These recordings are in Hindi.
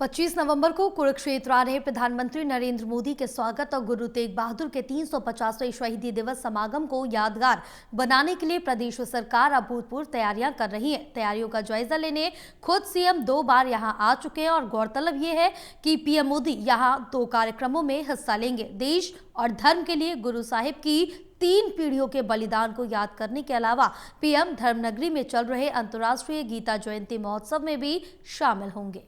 25 नवंबर को कुरुक्षेत्र आ रहे प्रधानमंत्री नरेंद्र मोदी के स्वागत और गुरु तेग बहादुर के 350वें शहीदी दिवस समागम को यादगार बनाने के लिए प्रदेश सरकार अभूतपूर्व तैयारियां कर रही है। तैयारियों का जायजा लेने खुद सीएम 2 बार यहां आ चुके हैं और गौरतलब ये है कि पीएम मोदी यहां 2 कार्यक्रमों में हिस्सा लेंगे। देश और धर्म के लिए गुरु साहिब की 3 पीढ़ियों के बलिदान को याद करने के अलावा पीएम धर्मनगरी में चल रहे अंतर्राष्ट्रीय गीता जयंती महोत्सव में भी शामिल होंगे।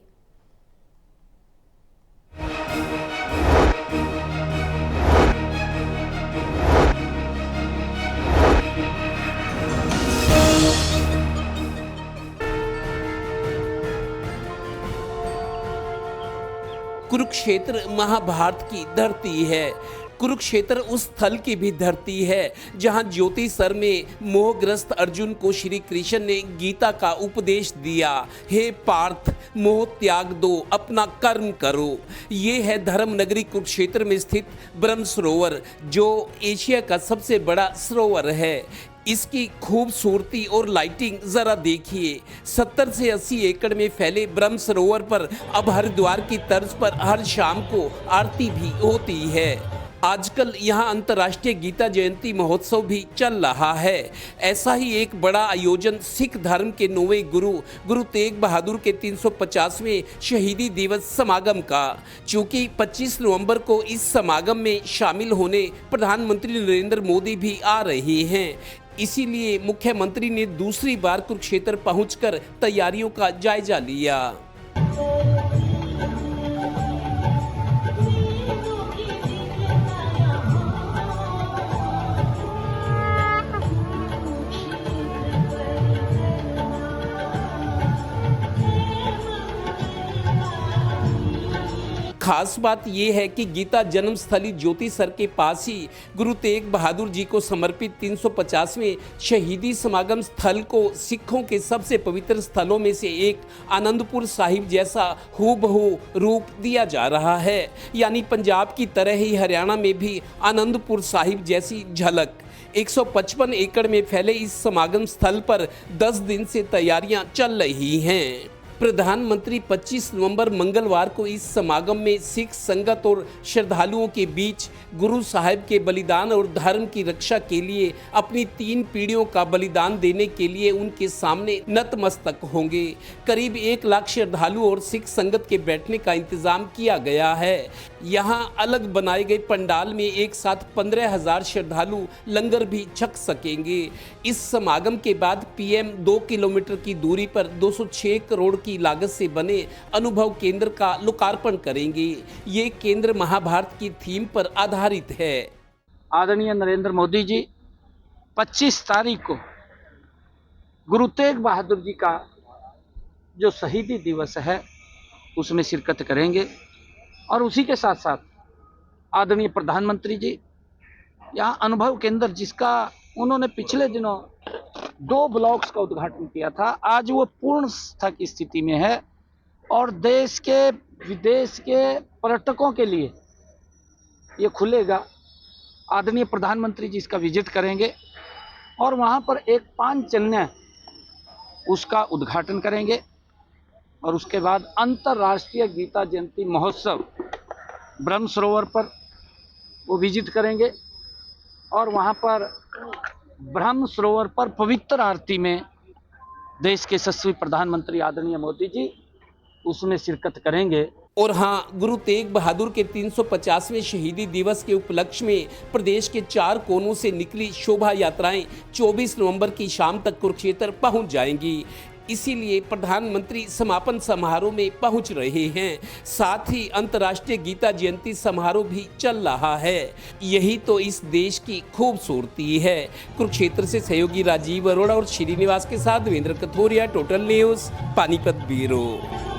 कुरुक्षेत्र महाभारत की धरती है। कुरुक्षेत्र उस स्थल की भी धरती है जहां ज्योति सर में मोहग्रस्त अर्जुन को श्री कृष्ण ने गीता का उपदेश दिया। हे पार्थ, मोह त्याग दो, अपना कर्म करो। ये है धर्म नगरी कुरुक्षेत्र में स्थित ब्रह्म सरोवर, जो एशिया का सबसे बड़ा सरोवर है। इसकी खूबसूरती और लाइटिंग जरा देखिए। 70 से 80 एकड़ में फैले ब्रह्म सरोवर पर अब हरिद्वार की तर्ज पर हर शाम को आरती भी होती है। आजकल यहाँ अंतर्राष्ट्रीय गीता जयंती महोत्सव भी चल रहा है। ऐसा ही एक बड़ा आयोजन सिख धर्म के 9वें गुरु तेग बहादुर के 350वें शहीदी दिवस समागम का। चूँकि 25 नवंबर को इस समागम में शामिल होने प्रधानमंत्री नरेंद्र मोदी भी आ रहे हैं, इसीलिए मुख्यमंत्री ने दूसरी बार कुरुक्षेत्र पहुंचकर तैयारियों का जायजा लिया। खास बात यह है कि गीता जन्मस्थली ज्योति सर के पास ही गुरु तेग बहादुर जी को समर्पित 350वें शहीदी समागम स्थल को सिखों के सबसे पवित्र स्थलों में से एक आनंदपुर साहिब जैसा हूबहू रूप दिया जा रहा है। यानी पंजाब की तरह ही हरियाणा में भी आनंदपुर साहिब जैसी झलक। 155 एकड़ में फैले इस समागम स्थल पर 10 दिन से तैयारियां चल रही हैं। प्रधानमंत्री 25 नवंबर मंगलवार को इस समागम में सिख संगत और श्रद्धालुओं के बीच गुरु साहिब के बलिदान और धर्म की रक्षा के लिए अपनी 3 पीढ़ियों का बलिदान देने के लिए उनके सामने नतमस्तक होंगे। करीब 1 लाख श्रद्धालु और सिख संगत के बैठने का इंतजाम किया गया है। यहाँ अलग बनाए गए पंडाल में एक साथ 15,000 श्रद्धालु लंगर भी छक सकेंगे। इस समागम के बाद पीएम 2 किलोमीटर की दूरी पर 206 करोड़ की लागत से बने अनुभव केंद्र का लोकार्पण करेंगे। ये केंद्र महाभारत की थीम पर आधारित है। आदरणीय नरेंद्र मोदी जी 25 तारीख को गुरु तेग बहादुर जी का जो शहीदी दिवस है उसमें शिरकत करेंगे और उसी के साथ साथ आदरणीय प्रधानमंत्री जी यहाँ अनुभव केंद्र, जिसका उन्होंने पिछले दिनों 2 ब्लॉक्स का उद्घाटन किया था, आज वो पूर्ण की स्थिति में है और देश के विदेश के पर्यटकों के लिए ये खुलेगा। आदरणीय प्रधानमंत्री जी इसका विजिट करेंगे और वहाँ पर एक पांचजन्य उसका उद्घाटन करेंगे और उसके बाद अंतर्राष्ट्रीय गीता जयंती महोत्सव ब्रह्म सरोवर पर वो विजिट करेंगे और वहाँ पर ब्रह्म सरोवर पर पवित्र आरती में देश के यशस्वी प्रधानमंत्री आदरणीय मोदी जी उसमें शिरकत करेंगे। और हाँ, गुरु तेग बहादुर के 350वें शहीदी दिवस के उपलक्ष्य में प्रदेश के 4 कोनों से निकली शोभा यात्राएं 24 नवंबर की शाम तक कुरुक्षेत्र पहुंच जाएंगी। इसीलिए प्रधानमंत्री समापन समारोह में पहुंच रहे हैं। साथ ही अंतर्राष्ट्रीय गीता जयंती समारोह भी चल रहा है। यही तो इस देश की खूबसूरती है। कुरुक्षेत्र से सहयोगी राजीव अरोड़ा और श्रीनिवास के साथ Devendra Kathoria, total news, Panipat bureau.